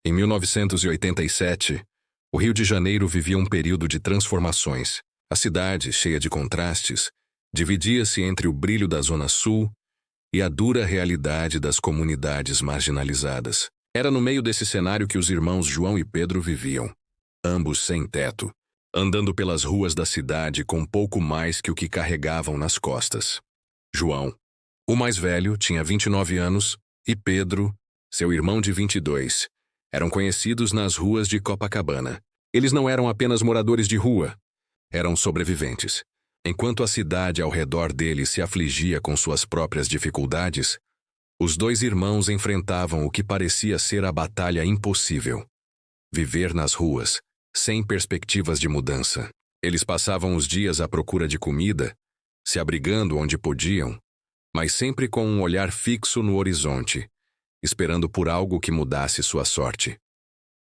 Em 1987, o Rio de Janeiro vivia um período de transformações. A cidade, cheia de contrastes, dividia-se entre o brilho da Zona Sul e a dura realidade das comunidades marginalizadas. Era no meio desse cenário que os irmãos João e Pedro viviam, ambos sem teto, andando pelas ruas da cidade com pouco mais que o que carregavam nas costas. João, o mais velho, tinha 29 anos, e Pedro, seu irmão de 22, eram conhecidos nas ruas de Copacabana. Eles não eram apenas moradores de rua, eram sobreviventes. Enquanto a cidade ao redor deles se afligia com suas próprias dificuldades, os dois irmãos enfrentavam o que parecia ser a batalha impossível: viver nas ruas, sem perspectivas de mudança. Eles passavam os dias à procura de comida, se abrigando onde podiam, mas sempre com um olhar fixo no horizonte, esperando por algo que mudasse sua sorte.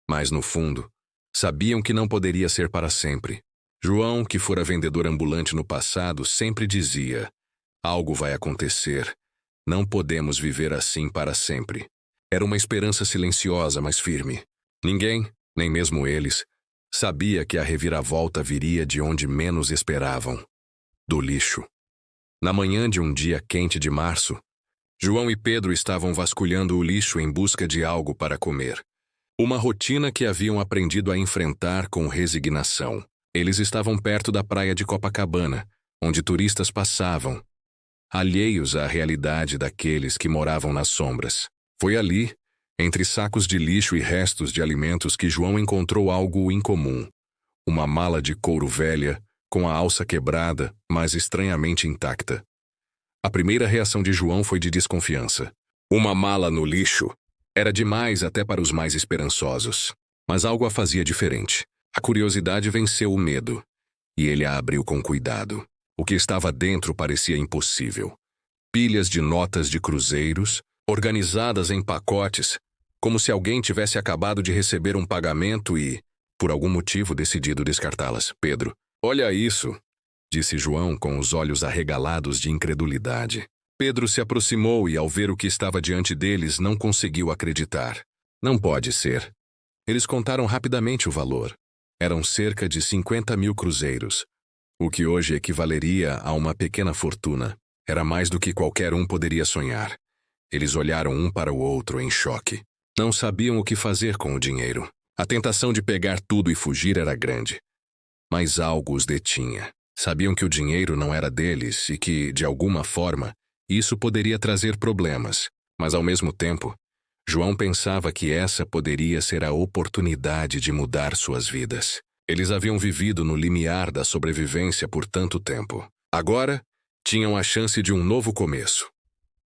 Mas, no fundo, sabiam que não poderia ser para sempre. João, que fora vendedor ambulante no passado, sempre dizia: algo vai acontecer, não podemos viver assim para sempre. Era uma esperança silenciosa, mas firme. Ninguém, nem mesmo eles, sabia que a reviravolta viria de onde menos esperavam: do lixo. Na manhã de um dia quente de março, João e Pedro estavam vasculhando o lixo em busca de algo para comer. Uma rotina que haviam aprendido a enfrentar com resignação. Eles estavam perto da praia de Copacabana, onde turistas passavam, alheios à realidade daqueles que moravam nas sombras. Foi ali, entre sacos de lixo e restos de alimentos, que João encontrou algo incomum: uma mala de couro velha, com a alça quebrada, mas estranhamente intacta. A primeira reação de João foi de desconfiança. Uma mala no lixo era demais até para os mais esperançosos. Mas algo a fazia diferente. A curiosidade venceu o medo, e ele a abriu com cuidado. O que estava dentro parecia impossível. Pilhas de notas de cruzeiros, organizadas em pacotes, como se alguém tivesse acabado de receber um pagamento e, por algum motivo, decidido descartá-las. Pedro, olha isso, disse João com os olhos arregalados de incredulidade. Pedro se aproximou e, ao ver o que estava diante deles, não conseguiu acreditar. Não pode ser. Eles contaram rapidamente o valor. Eram cerca de 50 mil cruzeiros, o que hoje equivaleria a uma pequena fortuna. Era mais do que qualquer um poderia sonhar. Eles olharam um para o outro em choque. Não sabiam o que fazer com o dinheiro. A tentação de pegar tudo e fugir era grande. Mas algo os detinha. Sabiam que o dinheiro não era deles e que, de alguma forma, isso poderia trazer problemas. Mas, ao mesmo tempo, João pensava que essa poderia ser a oportunidade de mudar suas vidas. Eles haviam vivido no limiar da sobrevivência por tanto tempo. Agora, tinham a chance de um novo começo.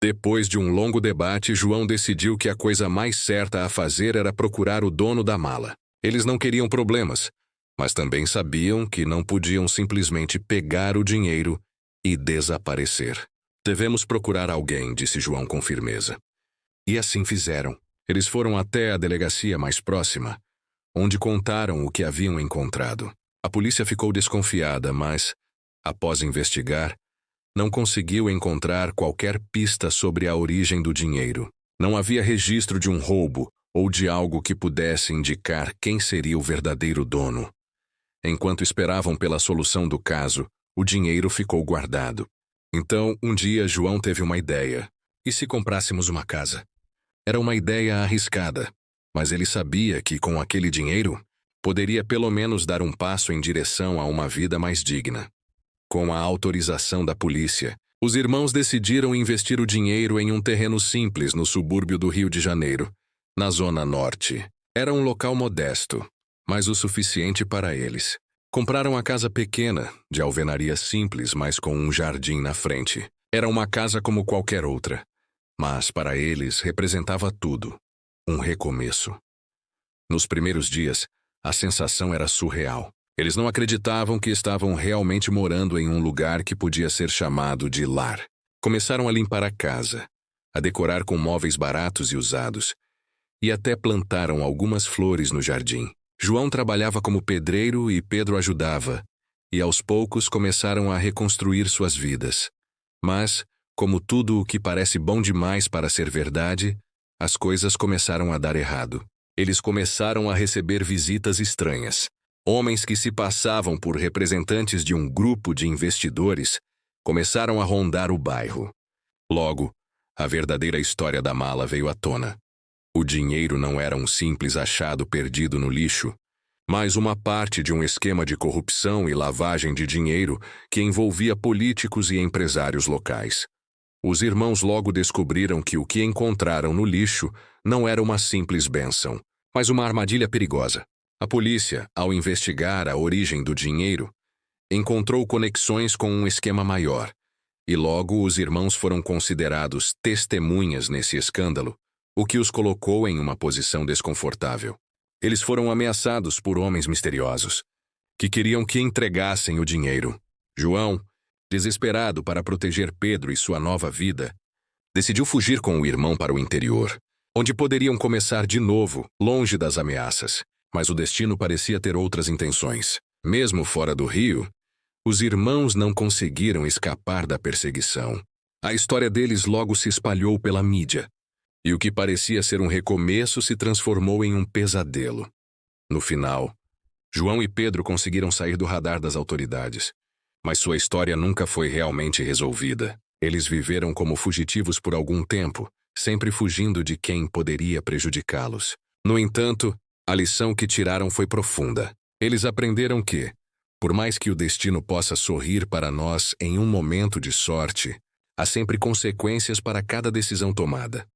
Depois de um longo debate, João decidiu que a coisa mais certa a fazer era procurar o dono da mala. Eles não queriam problemas, mas também sabiam que não podiam simplesmente pegar o dinheiro e desaparecer. Devemos procurar alguém, disse João com firmeza. E assim fizeram. Eles foram até a delegacia mais próxima, onde contaram o que haviam encontrado. A polícia ficou desconfiada, mas, após investigar, não conseguiu encontrar qualquer pista sobre a origem do dinheiro. Não havia registro de um roubo ou de algo que pudesse indicar quem seria o verdadeiro dono. Enquanto esperavam pela solução do caso, o dinheiro ficou guardado. Então, um dia, João teve uma ideia. E se comprássemos uma casa? Era uma ideia arriscada, mas ele sabia que, com aquele dinheiro, poderia pelo menos dar um passo em direção a uma vida mais digna. Com a autorização da polícia, os irmãos decidiram investir o dinheiro em um terreno simples no subúrbio do Rio de Janeiro, na Zona Norte. Era um local modesto, mas o suficiente para eles. Compraram a casa pequena, de alvenaria simples, mas com um jardim na frente. Era uma casa como qualquer outra, mas para eles representava tudo: um recomeço. Nos primeiros dias, a sensação era surreal. Eles não acreditavam que estavam realmente morando em um lugar que podia ser chamado de lar. Começaram a limpar a casa, a decorar com móveis baratos e usados, e até plantaram algumas flores no jardim. João trabalhava como pedreiro e Pedro ajudava, e aos poucos começaram a reconstruir suas vidas. Mas, como tudo o que parece bom demais para ser verdade, as coisas começaram a dar errado. Eles começaram a receber visitas estranhas. Homens que se passavam por representantes de um grupo de investidores começaram a rondar o bairro. Logo, a verdadeira história da mala veio à tona. O dinheiro não era um simples achado perdido no lixo, mas uma parte de um esquema de corrupção e lavagem de dinheiro que envolvia políticos e empresários locais. Os irmãos logo descobriram que o que encontraram no lixo não era uma simples bênção, mas uma armadilha perigosa. A polícia, ao investigar a origem do dinheiro, encontrou conexões com um esquema maior, e logo os irmãos foram considerados testemunhas nesse escândalo, o que os colocou em uma posição desconfortável. Eles foram ameaçados por homens misteriosos, que queriam que entregassem o dinheiro. João, desesperado para proteger Pedro e sua nova vida, decidiu fugir com o irmão para o interior, onde poderiam começar de novo, longe das ameaças. Mas o destino parecia ter outras intenções. Mesmo fora do rio, os irmãos não conseguiram escapar da perseguição. A história deles logo se espalhou pela mídia, e o que parecia ser um recomeço se transformou em um pesadelo. No final, João e Pedro conseguiram sair do radar das autoridades, mas sua história nunca foi realmente resolvida. Eles viveram como fugitivos por algum tempo, sempre fugindo de quem poderia prejudicá-los. No entanto, a lição que tiraram foi profunda. Eles aprenderam que, por mais que o destino possa sorrir para nós em um momento de sorte, há sempre consequências para cada decisão tomada.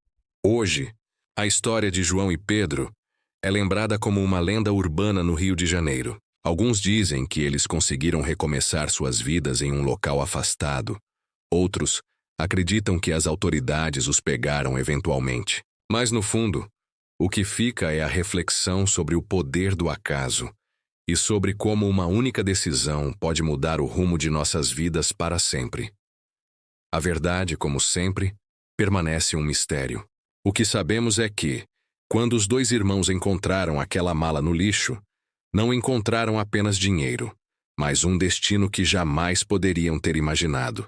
Hoje, a história de João e Pedro é lembrada como uma lenda urbana no Rio de Janeiro. Alguns dizem que eles conseguiram recomeçar suas vidas em um local afastado. Outros acreditam que as autoridades os pegaram eventualmente. Mas, no fundo, o que fica é a reflexão sobre o poder do acaso e sobre como uma única decisão pode mudar o rumo de nossas vidas para sempre. A verdade, como sempre, permanece um mistério. O que sabemos é que, quando os dois irmãos encontraram aquela mala no lixo, não encontraram apenas dinheiro, mas um destino que jamais poderiam ter imaginado.